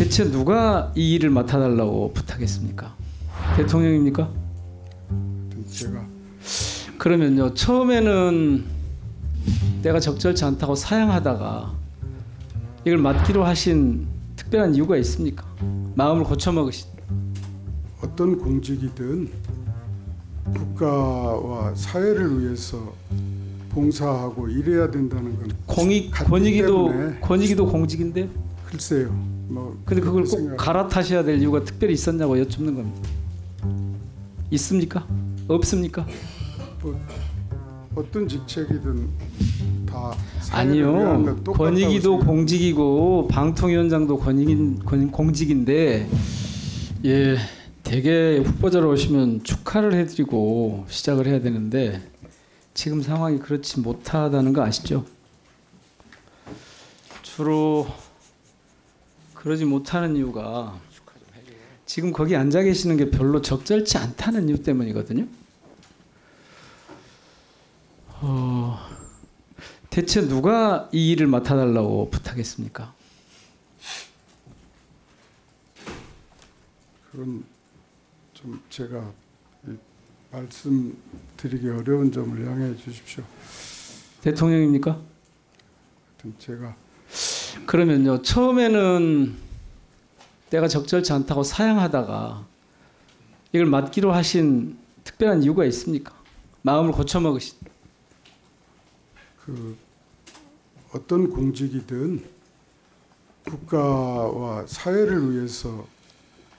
대체 누가 이 일을 맡아달라고 부탁했습니까? 대통령입니까? 제가. 그러면요, 처음에는 내가 적절치 않다고 사양하다가 이걸 맡기로 하신 특별한 이유가 있습니까? 마음을 고쳐먹으신. 어떤 공직이든 국가와 사회를 위해서 봉사하고 일해야 된다는 건 권익이도 공직인데. 글쎄요. 뭐 근데 그걸 꼭 갈아타셔야 될 이유가 특별히 있었냐고 여쭙는 겁니다. 있습니까? 없습니까? 뭐 어떤 직책이든 다 아니요. 권익위도 공직이고 방통위원장도 공직인데, 예, 대개 후보자로 오시면 축하를 해드리고 시작을 해야 되는데 지금 상황이 그렇지 못하다는 거 아시죠? 주로 그러지 못하는 이유가 지금 거기 앉아 계시는 게 별로 적절치 않다는 이유 때문이거든요. 대체 누가 이 일을 맡아달라고 부탁했습니까? 그건 좀 제가 말씀드리기 어려운 점을 양해해 주십시오. 대통령입니까? 제가. 그러면요, 처음에는 내가 적절치 않다고 사양하다가 이걸 맡기로 하신 특별한 이유가 있습니까? 마음을 고쳐먹으신. 어떤 공직이든 국가와 사회를 위해서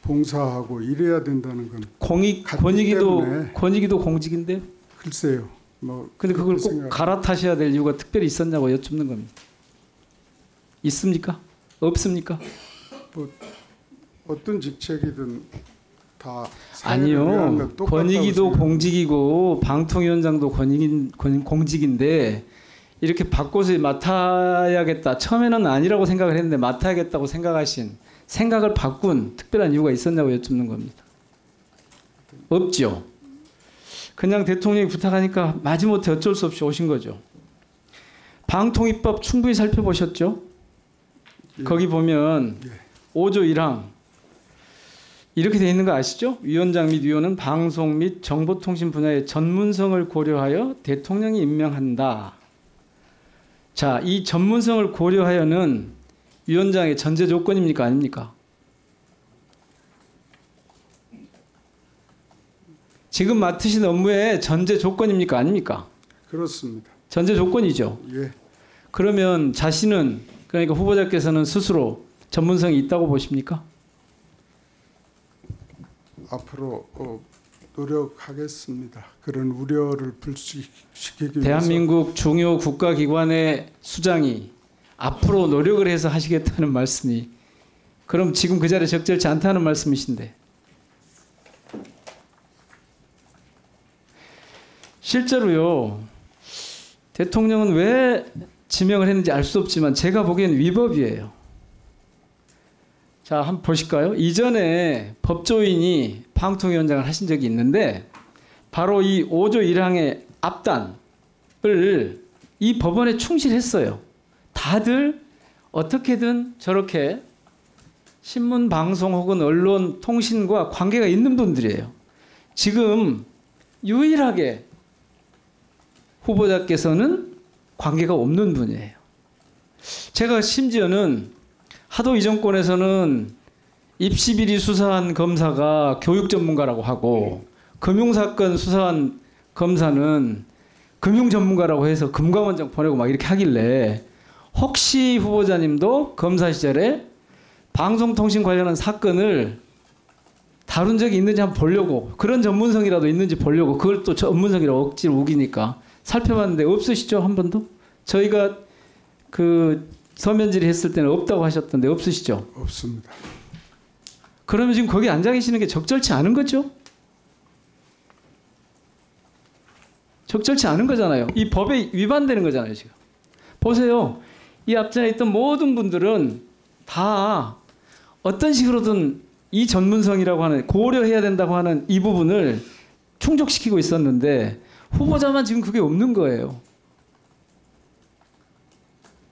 봉사하고 일해야 된다는 건 권익위도 공직인데. 글쎄요. 뭐 근데 그걸 꼭 갈아타셔야 될 이유가 특별히 있었냐고 여쭙는 겁니다. 있습니까? 없습니까? 뭐 어떤 직책이든 다 아니요. 권익위도 공직이고 방통위원장도 공직인데 이렇게 바꿔서 맡아야겠다. 처음에는 아니라고 생각을 했는데 맡아야겠다고 생각하신, 생각을 바꾼 특별한 이유가 있었냐고 여쭙는 겁니다. 없죠. 그냥 대통령이 부탁하니까 마지못해 어쩔 수 없이 오신 거죠. 방통위법 충분히 살펴보셨죠? 예. 거기 보면 5조 1항 이렇게 되어 있는 거 아시죠? 위원장 및 위원은 방송 및 정보통신 분야의 전문성을 고려하여 대통령이 임명한다. 자, 이 전문성을 고려하여는 위원장의 전제 조건입니까? 아닙니까? 지금 맡으신 업무의 전제 조건입니까? 아닙니까? 그렇습니다. 전제 조건이죠. 예. 그러면 자신은, 그러니까 후보자께서는 스스로 전문성이 있다고 보십니까? 앞으로 노력하겠습니다. 그런 우려를 불식시키기 위해서. 대한민국 중요 국가기관의 수장이 앞으로 노력을 해서 하시겠다는 말씀이, 그럼 지금 그 자리에 적절치 않다는 말씀이신데. 실제로요, 대통령은 왜 지명을 했는지 알 수 없지만 제가 보기엔 위법이에요. 자, 한번 보실까요? 이전에 법조인이 방통위원장을 하신 적이 있는데 바로 이 5조 1항의 앞단을 이 법원에 충실했어요. 다들 어떻게든 저렇게 신문, 방송 혹은 언론, 통신과 관계가 있는 분들이에요. 지금 유일하게 후보자께서는 관계가 없는 분이에요. 제가 심지어는 하도 이 정권에서는 입시비리 수사한 검사가 교육 전문가라고 하고 금융사건 수사한 검사는 금융 전문가라고 해서 금감원장 보내고 막 이렇게 하길래 혹시 후보자님도 검사 시절에 방송통신 관련한 사건을 다룬 적이 있는지 한번 보려고, 그런 전문성이라도 있는지 보려고, 그걸 또 전문성이라고 억지로 우기니까 살펴봤는데 없으시죠? 한 번도? 저희가 그 서면 질의했을 때는 없다고 하셨던데 없으시죠? 없습니다. 그러면 지금 거기 앉아 계시는 게 적절치 않은 거죠? 적절치 않은 거잖아요. 이 법에 위반되는 거잖아요, 지금. 보세요. 이 앞전에 있던 모든 분들은 다 어떤 식으로든 이 전문성이라고 하는, 고려해야 된다고 하는 이 부분을 충족시키고 있었는데 후보자만 지금 그게 없는 거예요.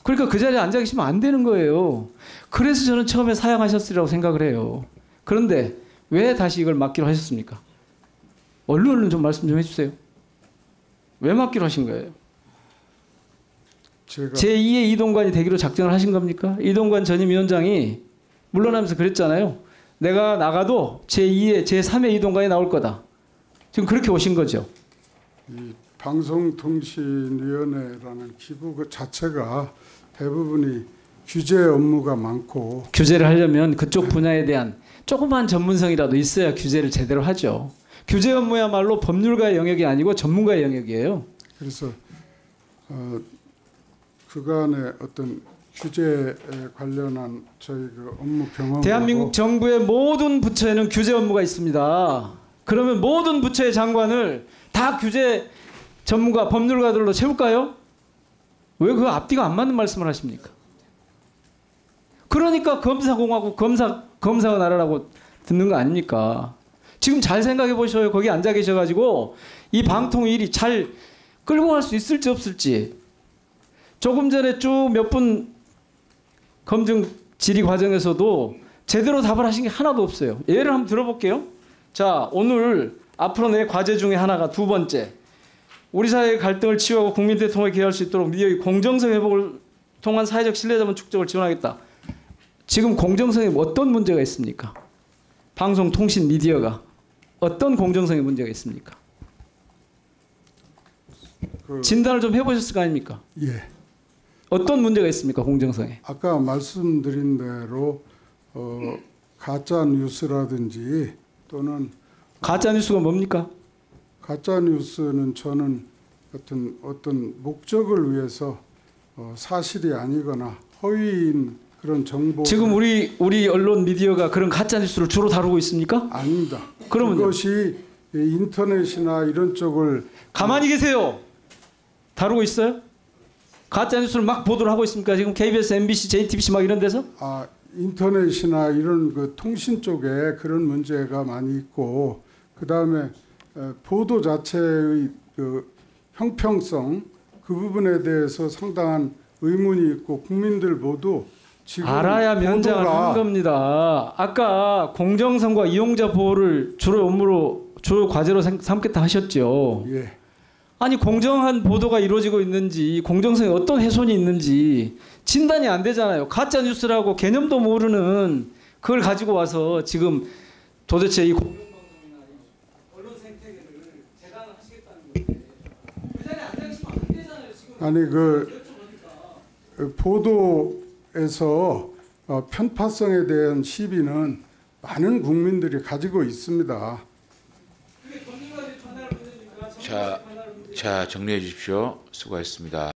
그러니까 그 자리에 앉아 계시면 안 되는 거예요. 그래서 저는 처음에 사양하셨으리라고 생각을 해요. 그런데 왜 다시 이걸 맡기로 하셨습니까? 얼른 좀 말씀 좀 해주세요. 왜 맡기로 하신 거예요? 제가 제2의 이동관이 되기로 작정을 하신 겁니까? 이동관 전임 위원장이 물러나면서 그랬잖아요. 내가 나가도 제2의 제3의 이동관이 나올 거다. 지금 그렇게 오신 거죠. 이 방송통신위원회라는 기구 그 자체가 대부분이 규제 업무가 많고 규제를 하려면 그쪽 분야에 대한 조그만 전문성이라도 있어야 규제를 제대로 하죠. 규제 업무야말로 법률가의 영역이 아니고 전문가의 영역이에요. 그래서 그간의 어떤 규제에 관련한 저희 그 업무 경험하고 대한민국 정부의 모든 부처에는 규제 업무가 있습니다. 그러면 모든 부처의 장관을 다 규제 전문가, 법률가들로 채울까요? 왜 그 앞뒤가 안 맞는 말씀을 하십니까? 그러니까 검사공화국, 검사가 나라라고 듣는 거 아닙니까? 지금 잘 생각해 보셔요. 거기 앉아 계셔가지고 이 방통 일이 잘 끌고 갈 수 있을지 없을지. 조금 전에 쭉 몇 분 검증 질의 과정에서도 제대로 답을 하신 게 하나도 없어요. 예를 한번 들어볼게요. 자, 오늘 앞으로 내 과제 중에 하나가 두 번째. 우리 사회의 갈등을 치유하고 국민 대통령에 기여할 수 있도록 미디어의 공정성 회복을 통한 사회적 신뢰자본 축적을 지원하겠다. 지금 공정성에 어떤 문제가 있습니까? 방송, 통신, 미디어가 어떤 공정성에 문제가 있습니까? 진단을 좀 해보셨을 거 아닙니까? 예. 어떤 문제가 있습니까? 공정성에. 아까 말씀드린 대로 가짜 뉴스라든지 또는 가짜 뉴스가 뭡니까? 가짜 뉴스는 저는 어떤 목적을 위해서 사실이 아니거나 허위인 그런 정보 지금 우리 언론 미디어가 그런 가짜 뉴스를 주로 다루고 있습니까? 아닙니다. 그러면요? 그것이 인터넷이나 이런 쪽을 가만히 계세요. 다루고 있어요? 가짜 뉴스를 막 보도를 하고 있습니까? 지금 KBS, MBC, JTBC 막 이런 데서? 인터넷이나 이런 그 통신 쪽에 그런 문제가 많이 있고 그 다음에 보도 자체의 그 형평성 그 부분에 대해서 상당한 의문이 있고 국민들 모두 지금 알아야 면장을 하는 겁니다. 아까 공정성과 이용자 보호를 주로 업무로 주요 과제로 삼겠다 하셨죠. 예. 아니 공정한 보도가 이루어지고 있는지 공정성에 어떤 훼손이 있는지 진단이 안 되잖아요. 가짜 뉴스라고 개념도 모르는 그걸 가지고 와서 지금 도대체 이 공영방송이나 언론 생태계를 재단하시겠다는 건데 그 자리에 앉아 계시면 안 되잖아요. 지금 아니 그 보도에서 편파성에 대한 시비는 많은 국민들이 가지고 있습니다. 자, 정리해 주십시오. 수고하셨습니다.